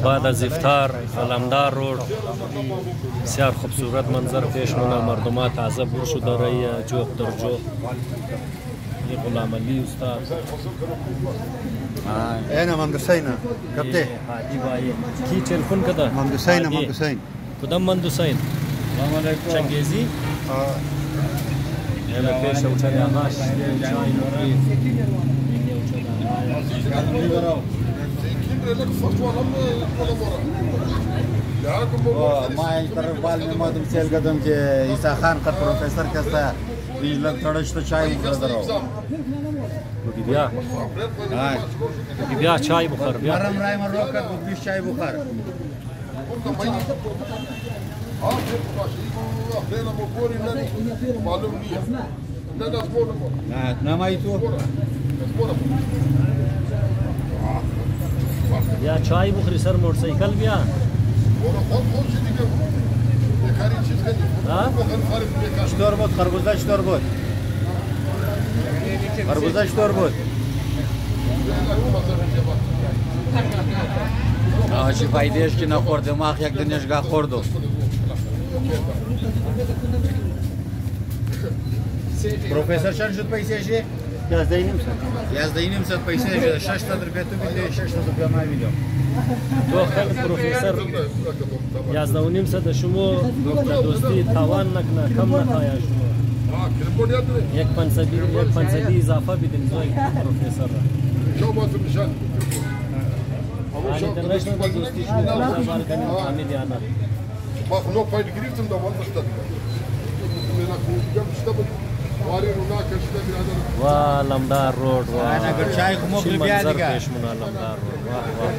بعد از افطار علمدار روड بسیار خوبصورت منظر پیش میاد. مردم تازه بور شده رایی جوق در جوق. یہ غلام علی استاد انا محمد حسین کپتے حاجی بھائی کی ٹیلیفون کدا محمد حسین کدام محمد حسین السلام علیکم چنگیزی انا پیش اوچھل آغاش چای نوری ما این طرف بال میمادم سیل کردم که عیسی خان قد پروفیسر کسته اینجا تړشته چای بخوردارو بیا بیا چای بخور بیا مرم رای من رو کرد بود بیش چای بخور نه مایی تو بیا چای بخوری سر موتورسایکل بیا چطور بود خربوزه چطور بود خربوزه چطور بود آجی فایدهش که نخورد دماغ یک دنیشگاه خوردو پروفیسر چند شد پیسه شی؟ 11.5 پیسه شد 600 روپیه تو میدی 600 روپیه ما میدم تو خیلی پروفیسر 11.5 شما دوستی تاوان نکنه کم نخواهی شما یک پنسدی اضافه بدین زوی پروفیسر را اینترنشنال دوستی شما بار کنیم حمید آنر ما پایل گرفتم دا وان داشت و لمدار روड و اگر چای خو مخ بیا دیگه پیش مون لمدار روड واه واه